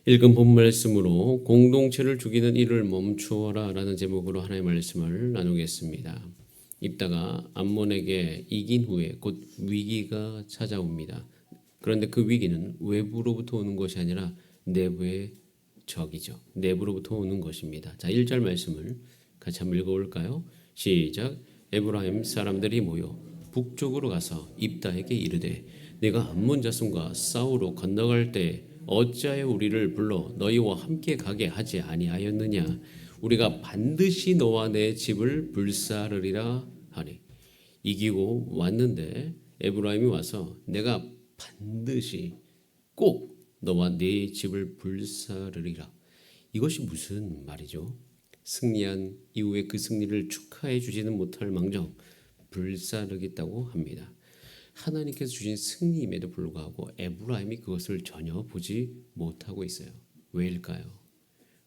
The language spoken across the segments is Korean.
읽은 본 말씀으로 공동체를 죽이는 일을 멈추어라 라는 제목으로 하나님의 말씀을 나누겠습니다. 입다가 암몬에게 이긴 후에 곧 위기가 찾아옵니다. 그런데 그 위기는 외부로부터 오는 것이 아니라 내부의 적이죠. 내부로부터 오는 것입니다. 자, 1절 말씀을 같이 한번 읽어볼까요? 시작. 에브라임 사람들이 모여 북쪽으로 가서 입다에게 이르되 네가 암몬 자손과 싸우러 건너갈 때 어찌하여 우리를 불러 너희와 함께 가게 하지 아니하였느냐. 우리가 반드시 너와 내 집을 불사르리라 하니. 이기고 왔는데 에브라임이 와서 내가 반드시 꼭 너와 네 집을 불사르리라. 이것이 무슨 말이죠? 승리한 이후에 그 승리를 축하해 주지는 못할 망정 불사르겠다고 합니다. 하나님께서 주신 승리임에도 불구하고 에브라임이 그것을 전혀 보지 못하고 있어요. 왜일까요?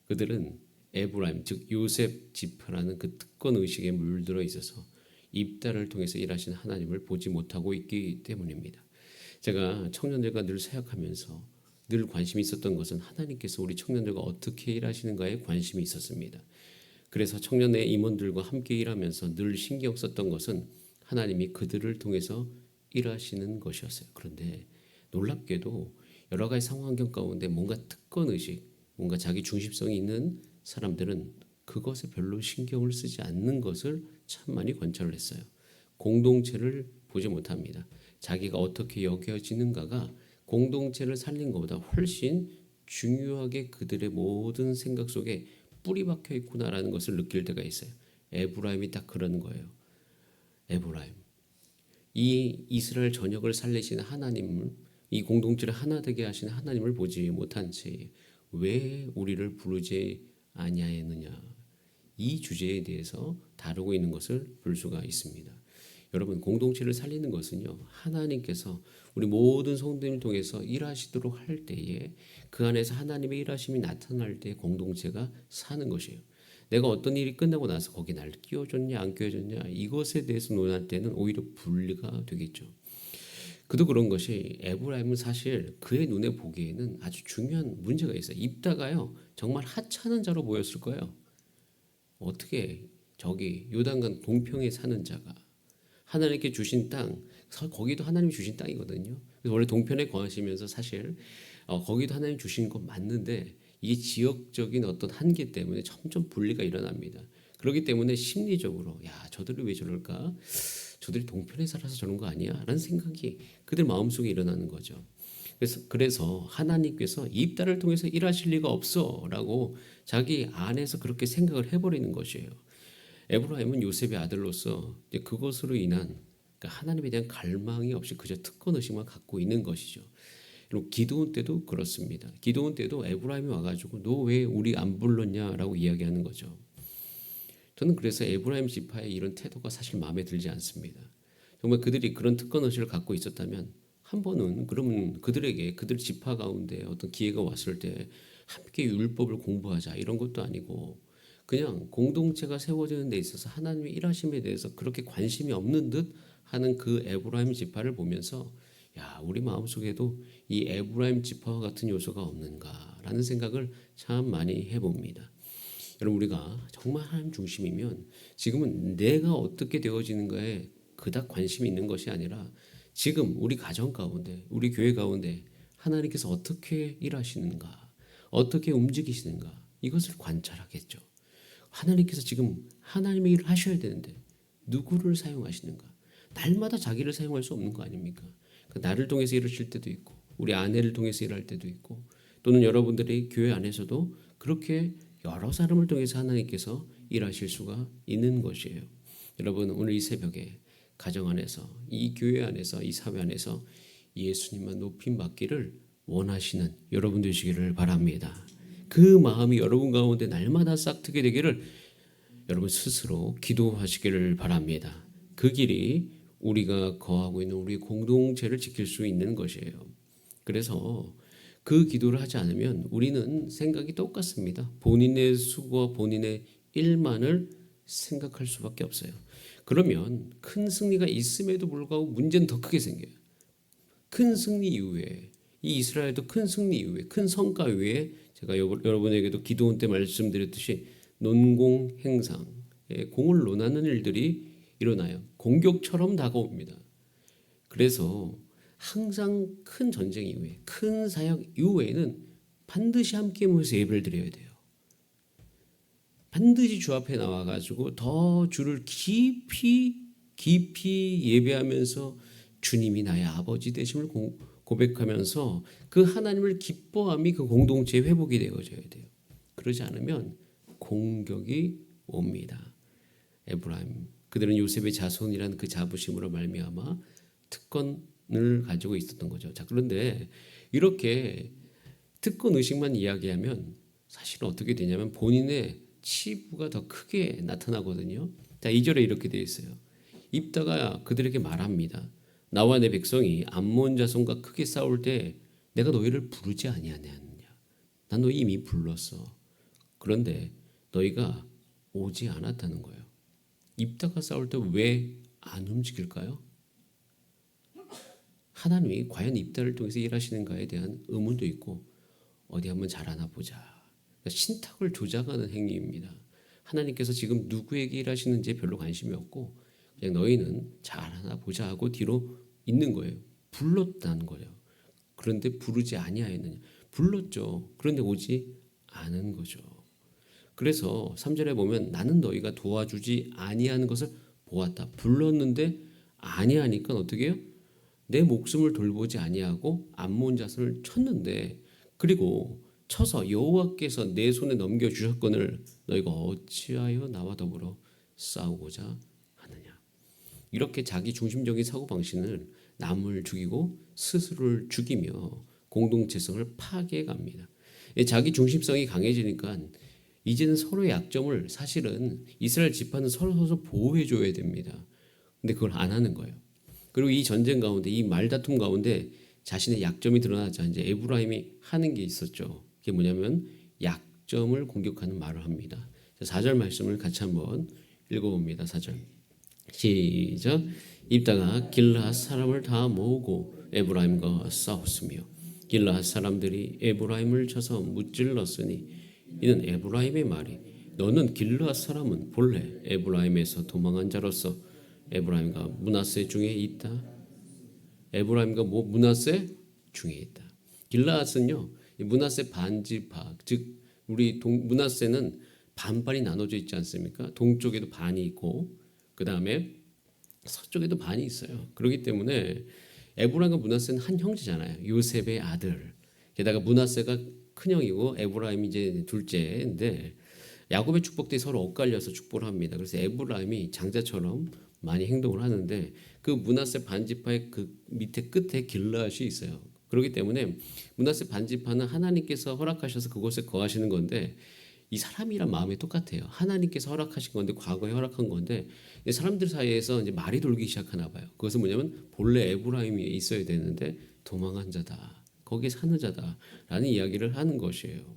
그들은 에브라임 즉 요셉 지파라는 그 특권 의식에 물들어 있어서 입다를 통해서 일하신 하나님을 보지 못하고 있기 때문입니다. 제가 청년들과 늘 사역하면서 늘 관심이 있었던 것은 하나님께서 우리 청년들과 어떻게 일하시는가에 관심이 있었습니다. 그래서 청년의 임원들과 함께 일하면서 늘 신경 썼던 것은 하나님이 그들을 통해서 일하시는 것이었어요. 그런데 놀랍게도 여러 가지 상황 환경 가운데 뭔가 특권의식, 뭔가 자기 중심성이 있는 사람들은 그것에 별로 신경을 쓰지 않는 것을 참 많이 관찰을 했어요. 공동체를 보지 못합니다. 자기가 어떻게 여겨지는가가 공동체를 살린 것보다 훨씬 중요하게 그들의 모든 생각 속에 뿌리 박혀 있구나라는 것을 느낄 때가 있어요. 에브라임이 딱 그러는 거예요. 에브라임. 이 이스라엘 전역을 살리시는 하나님을, 이 공동체를 하나 되게 하시는 하나님을 보지 못한 채 왜 우리를 부르지 아니하였느냐. 이 주제에 대해서 다루고 있는 것을 볼 수가 있습니다. 여러분, 공동체를 살리는 것은요, 하나님께서 우리 모든 성도님을 통해서 일하시도록 할 때에 그 안에서 하나님의 일하심이 나타날 때 공동체가 사는 것이에요. 내가 어떤 일이 끝나고 나서 거기 날 끼워줬냐 안 끼워줬냐 이것에 대해서 논할 때는 오히려 분리가 되겠죠. 그도 그런 것이 에브라임은 사실 그의 눈에 보기에는 아주 중요한 문제가 있어요. 입다가요 정말 하찮은 자로 보였을 거예요. 어떻게 저기 요단강 동평에 사는 자가 하나님께 주신 땅, 거기도 하나님이 주신 땅이거든요. 그래서 원래 동편에 거하시면서 사실 거기도 하나님 주신 것 맞는데 이게 지역적인 어떤 한계 때문에 점점 분리가 일어납니다. 그렇기 때문에 심리적으로 야 저들이 왜 저럴까? 저들이 동편에 살아서 저런 거 아니야? 라는 생각이 그들 마음속에 일어나는 거죠. 그래서 하나님께서 이 입다를 통해서 일하실 리가 없어라고 자기 안에서 그렇게 생각을 해버리는 것이에요. 에브라임은 요셉의 아들로서 그것으로 인한 그러니까 하나님에 대한 갈망이 없이 그저 특권 의식만 갖고 있는 것이죠. 그리고 기도원 때도 그렇습니다. 기도원 때도 에브라임이 와가지고 너 왜 우리 안 불렀냐라고 이야기하는 거죠. 저는 그래서 에브라임 지파의 이런 태도가 사실 마음에 들지 않습니다. 정말 그들이 그런 특권 의식을 갖고 있었다면 한 번은 그러면 그들에게 그들 지파 가운데 어떤 기회가 왔을 때 함께 율법을 공부하자 이런 것도 아니고 그냥 공동체가 세워지는 데 있어서 하나님의 일하심에 대해서 그렇게 관심이 없는 듯 하는 그 에브라임 지파를 보면서 야 우리 마음속에도 이 에브라임 지파와 같은 요소가 없는가라는 생각을 참 많이 해봅니다. 여러분 우리가 정말 하나님 중심이면 지금은 내가 어떻게 되어지는가에 그닥 관심이 있는 것이 아니라 지금 우리 가정 가운데 우리 교회 가운데 하나님께서 어떻게 일하시는가 어떻게 움직이시는가 이것을 관찰하겠죠. 하나님께서 지금 하나님의 일을 하셔야 되는데 누구를 사용하시는가? 날마다 자기를 사용할 수 없는 거 아닙니까? 나를 통해서 일하실 때도 있고 우리 아내를 통해서 일할 때도 있고 또는 여러분들이 교회 안에서도 그렇게 여러 사람을 통해서 하나님께서 일하실 수가 있는 것이에요. 여러분 오늘 이 새벽에 가정 안에서 이 교회 안에서 이 사회 안에서 예수님만 높임 받기를 원하시는 여러분 되시기를 바랍니다. 그 마음이 여러분 가운데 날마다 싹트게 되기를 여러분 스스로 기도하시기를 바랍니다. 그 길이 우리가 거하고 있는 우리 공동체를 지킬 수 있는 것이에요. 그래서 그 기도를 하지 않으면 우리는 생각이 똑같습니다. 본인의 수고와 본인의 일만을 생각할 수밖에 없어요. 그러면 큰 승리가 있음에도 불구하고 문제는 더 크게 생겨요. 큰 승리 이후에 이 이스라엘도 큰 승리 이후에 큰 성과 이후에 제가 여러분에게도 기도원 때 말씀드렸듯이 논공행상, 공을 논하는 일들이 일어나요. 공격처럼 다가옵니다. 그래서 항상 큰 전쟁 이후에 큰 사역 이후에는 반드시 함께 모여서 예배를 드려야 돼요. 반드시 주 앞에 나와가지고 더 주를 깊이 예배하면서 주님이 나의 아버지 되심을 고백하면서 그 하나님을 기뻐함이 그 공동체의 회복이 되어져야 돼요. 그러지 않으면 공격이 옵니다. 에브라임 그들은 요셉의 자손이라는 그 자부심으로 말미암아 특권을 가지고 있었던 거죠. 자, 그런데 이렇게 특권 의식만 이야기하면 사실은 어떻게 되냐면 본인의 치부가 더 크게 나타나거든요. 자, 2절에 이렇게 되어 있어요. 입다가 그들에게 말합니다. 나와 내 백성이 암몬 자손과 크게 싸울 때 내가 너희를 부르지 아니하느냐. 난 너희 이미 불렀어. 그런데 너희가 오지 않았다는 거예요. 입다가 싸울 때 왜 안 움직일까요? 하나님이 과연 입다를 통해서 일하시는가에 대한 의문도 있고 어디 한번 잘하나 보자. 그러니까 신탁을 조작하는 행위입니다. 하나님께서 지금 누구에게 일하시는지에 별로 관심이 없고 그냥 너희는 잘하나 보자 하고 뒤로 있는 거예요. 불렀다는 거예요. 그런데 부르지 아니하였느냐. 불렀죠. 그런데 오지 않은 거죠. 그래서 3절에 보면 나는 너희가 도와주지 아니하는 것을 보았다. 불렀는데 아니하니까 어떻게 해요? 내 목숨을 돌보지 아니하고 암몬 자손을 쳤는데 그리고 쳐서 여호와께서 내 손에 넘겨주셨거늘 너희가 어찌하여 나와 더불어 싸우고자 하느냐. 이렇게 자기 중심적인 사고방식을 남을 죽이고 스스로를 죽이며 공동체성을 파괴해갑니다. 자기 중심성이 강해지니까 이제는 서로의 약점을 사실은 이스라엘 지파는 서로 보호해줘야 됩니다. 근데 그걸 안 하는 거예요. 그리고 이 전쟁 가운데 이 말다툼 가운데 자신의 약점이 드러나자 이제 에브라임이 하는 게 있었죠. 그게 뭐냐면 약점을 공격하는 말을 합니다. 4절 말씀을 같이 한번 읽어봅니다. 4절 시작. 입다가 길르앗 사람을 다 모으고 에브라임과 싸웠으며 길르앗 사람들이 에브라임을 쳐서 무찔렀으니 이는 에브라임의 말이 너는 길르앗 사람은 본래 에브라임에서 도망한 자로서 에브라임과 므낫세 중에 있다. 에브라임과 므낫세 중에 있다. 길르앗은요, 므낫세 반지파, 즉 우리 므낫세는 반반이 나눠져 있지 않습니까? 동쪽에도 반이 있고 그 다음에 서쪽에도 반이 있어요. 그렇기 때문에 에브라임과 므낫세는 한 형제잖아요. 요셉의 아들. 게다가 므낫세가 큰 형이고 에브라임이 이제 둘째인데 야곱의 축복 때 서로 엇갈려서 축복을 합니다. 그래서 에브라임이 장자처럼 많이 행동을 하는데 그 므낫세 반지파의 그 밑에 끝에 길르앗이 있어요. 그렇기 때문에 므낫세 반지파는 하나님께서 허락하셔서 그곳에 거하시는 건데 이 사람이란 마음이 똑같아요. 하나님께서 허락하신 건데 과거에 허락한 건데 사람들 사이에서 이제 말이 돌기 시작하나 봐요. 그것은 뭐냐면 본래 에브라임이 있어야 되는데 도망한 자다. 거기에 사는 자다라는 이야기를 하는 것이에요.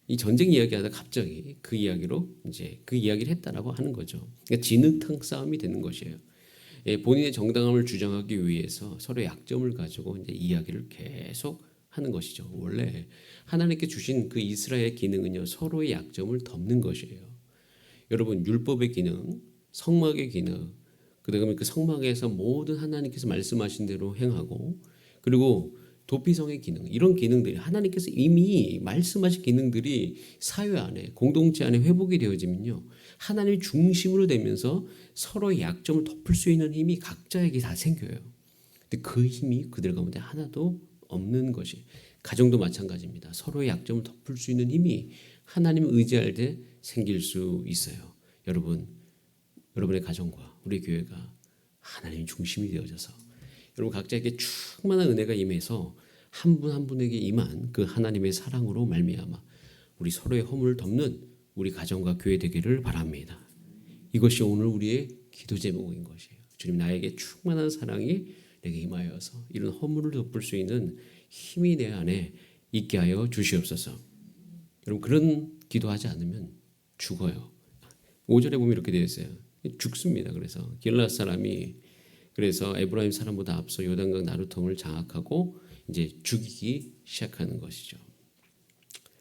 이 전쟁 이야기하다 갑자기 그 이야기로 이제 그 이야기를 했다라고 하는 거죠. 그러니까 진흙탕 싸움이 되는 것이에요. 본인의 정당함을 주장하기 위해서 서로 약점을 가지고 이제 이야기를 계속 하는 것이죠. 원래 하나님께 주신 그 이스라엘의 기능은요 서로의 약점을 덮는 것이에요. 여러분 율법의 기능, 성막의 기능, 그다음에 그 성막에서 모든 하나님께서 말씀하신 대로 행하고 그리고 도피성의 기능 이런 기능들이 하나님께서 이미 말씀하신 기능들이 사회 안에 공동체 안에 회복이 되어지면요 하나님의 중심으로 되면서 서로의 약점을 덮을 수 있는 힘이 각자에게 다 생겨요. 근데 그 힘이 그들 가운데 하나도 없는 것이 가정도 마찬가지입니다. 서로의 약점을 덮을 수 있는 힘이 하나님을 의지할 때 생길 수 있어요. 여러분의 가정과 우리 교회가 하나님 중심이 되어져서 여러분 각자에게 충만한 은혜가 임해서 한 분 한 분에게 임한 그 하나님의 사랑으로 말미암아 우리 서로의 허물을 덮는 우리 가정과 교회 되기를 바랍니다. 이것이 오늘 우리의 기도 제목인 것이에요. 주님 나에게 충만한 사랑이 내게 임하여서 이런 허물을 덮을 수 있는 힘이 내 안에 있게 하여 주시옵소서. 여러분 그런 기도하지 않으면 죽어요. 5절에 보면 이렇게 되어 있어요. 죽습니다. 그래서 길르앗 사람이 그래서 에브라임 사람보다 앞서 요단강 나루통을 장악하고 이제 죽이기 시작하는 것이죠.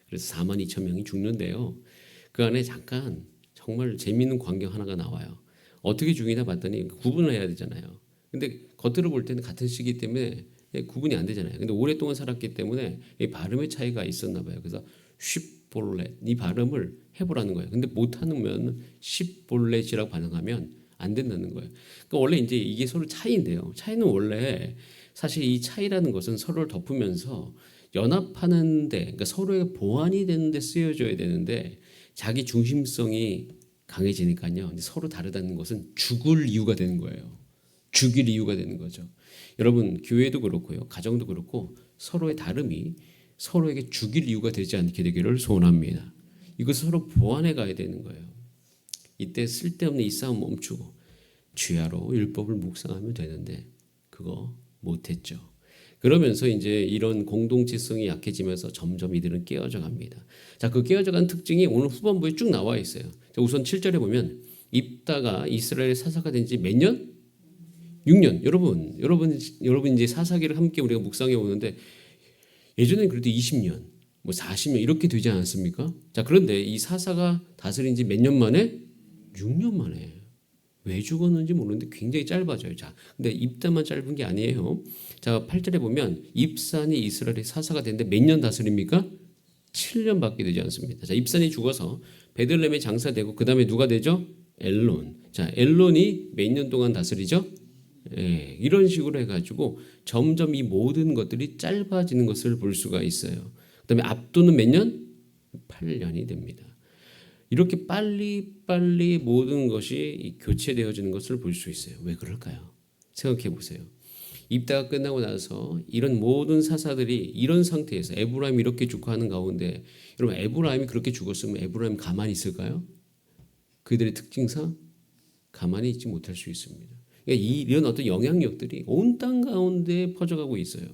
그래서 4만 2천 명이 죽는데요. 그 안에 잠깐 정말 재미있는 광경 하나가 나와요. 어떻게 죽이나 봤더니 구분을 해야 되잖아요. 근데 겉으로 볼 때는 같은 시기 때문에 구분이 안 되잖아요. 근데 오랫동안 살았기 때문에 이 발음의 차이가 있었나 봐요. 그래서 쉽볼렛 이 발음을 해보라는 거예요. 근데 못하면 십볼렛이라고 반응하면 안 된다는 거예요. 그러니까 원래 이제 이게 서로 차이인데요. 차이는 원래 사실 이 차이라는 것은 서로를 덮으면서 연합하는데, 그러니까 서로의 보완이 되는데 쓰여져야 되는데 자기 중심성이 강해지니까요. 서로 다르다는 것은 죽을 이유가 되는 거예요. 죽일 이유가 되는 거죠. 여러분 교회도 그렇고요, 가정도 그렇고 서로의 다름이 서로에게 죽일 이유가 되지 않게 되기를 소원합니다. 이것을 서로 보완해 가야 되는 거예요. 이때 쓸데없는 이 싸움 멈추고 주야로 율법을 묵상하면 되는데 그거 못했죠. 그러면서 이제 이런 공동체성이 약해지면서 점점 이들은 깨어져 갑니다. 자, 그 깨어져간 특징이 오늘 후반부에 쭉 나와 있어요. 자, 우선 7절에 보면 입다가 이스라엘의 사사가 된 지 몇 년? 6년. 여러분 이제 사사기를 함께 우리가 묵상해 오는데 예전에는 그래도 20년, 뭐 40년 이렇게 되지 않았습니까? 자, 그런데 이 사사가 다스린 지 몇 년 만에? 6년 만에. 왜 죽었는지 모르는데 굉장히 짧아져요. 자, 근데 입다만 짧은 게 아니에요. 자, 8절에 보면 입산이 이스라엘의 사사가 됐는데 몇 년 다스립니까? 7년밖에 되지 않습니다. 자, 입산이 죽어서 베들레헴에 장사되고 그 다음에 누가 되죠? 엘론. 자, 엘론이 몇 년 동안 다스리죠? 예, 이런 식으로 해가지고 점점 이 모든 것들이 짧아지는 것을 볼 수가 있어요. 그 다음에 압도는 몇 년? 8년이 됩니다. 이렇게 빨리 모든 것이 교체되어지는 것을 볼 수 있어요. 왜 그럴까요? 생각해 보세요. 입다가 끝나고 나서 이런 모든 사사들이 이런 상태에서 에브라임이 이렇게 죽고 하는 가운데 여러분 에브라임이 그렇게 죽었으면 에브라임 가만히 있을까요? 그들의 특징상 가만히 있지 못할 수 있습니다. 그러니까 이런 어떤 영향력들이 온 땅 가운데 퍼져가고 있어요.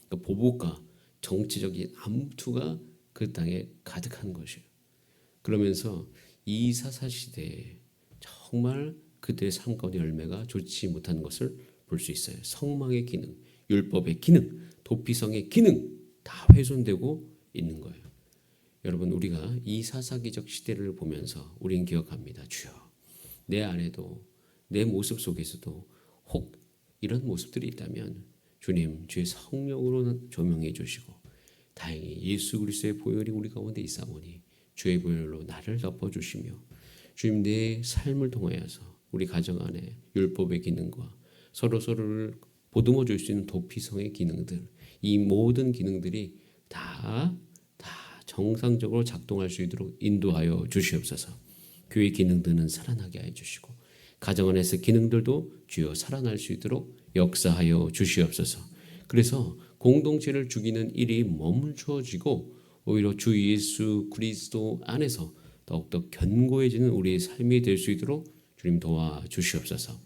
그러니까 보복과 정치적인 암투가 그 땅에 가득한 것이에요. 그러면서 이 사사 시대에 정말 그들의 삶 가운데 열매가 좋지 못한 것을 볼 수 있어요. 성망의 기능, 율법의 기능, 도피성의 기능 다 훼손되고 있는 거예요. 여러분 우리가 이 사사기적 시대를 보면서 우리는 기억합니다. 주여 내 안에도 내 모습 속에서도 혹 이런 모습들이 있다면 주님 주의 성령으로 조명해 주시고 다행히 예수 그리스도의 보혈이 우리 가운데 있사오니 주의 보혈로 나를 덮어주시며 주님 내 삶을 통하여서 우리 가정 안에 율법의 기능과 서로를 보듬어 줄 수 있는 도피성의 기능들 이 모든 기능들이 다 정상적으로 작동할 수 있도록 인도하여 주시옵소서. 교회 기능들은 살아나게 해 주시고 가정 안에서 기능들도 주여 살아날 수 있도록 역사하여 주시옵소서. 그래서 공동체를 죽이는 일이 머물러지고 오히려 주 예수 그리스도 안에서 더욱더 견고해지는 우리의 삶이 될 수 있도록 주님 도와주시옵소서.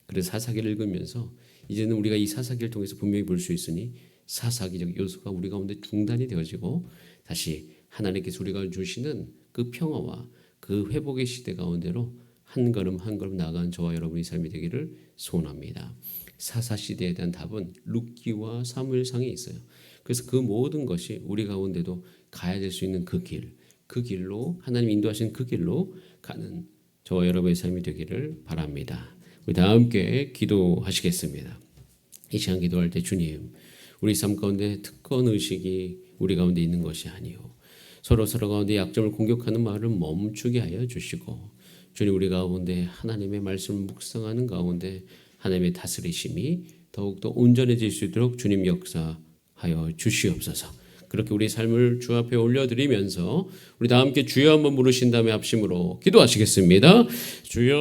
그래서 사사기를 읽으면서 이제는 우리가 이 사사기를 통해서 분명히 볼 수 있으니 사사기적 요소가 우리 가운데 중단이 되어지고 다시 하나님께서 우리가 주시는 그 평화와 그 회복의 시대 가운데로 한 걸음 한 걸음 나아간 저와 여러분의 삶이 되기를 소원합니다. 사사시대에 대한 답은 룻기와 사무엘상에 있어요. 그래서 그 모든 것이 우리 가운데도 가야 될 수 있는 그 길로 하나님 인도하신 그 길로 가는 저와 여러분의 삶이 되기를 바랍니다. 우리 다 함께 기도하시겠습니다. 이 시간 기도할 때 주님 우리 삶 가운데 특권 의식이 우리 가운데 있는 것이 아니요 서로 가운데 약점을 공격하는 말을 멈추게 하여 주시고 주님 우리 가운데 하나님의 말씀을 묵상하는 가운데 하나님의 다스리심이 더욱더 온전해질 수 있도록 주님 역사하여 주시옵소서. 그렇게 우리 삶을 주 앞에 올려드리면서 우리 다 함께 주여 한번 부르신 다음에 합심으로 기도하시겠습니다. 주여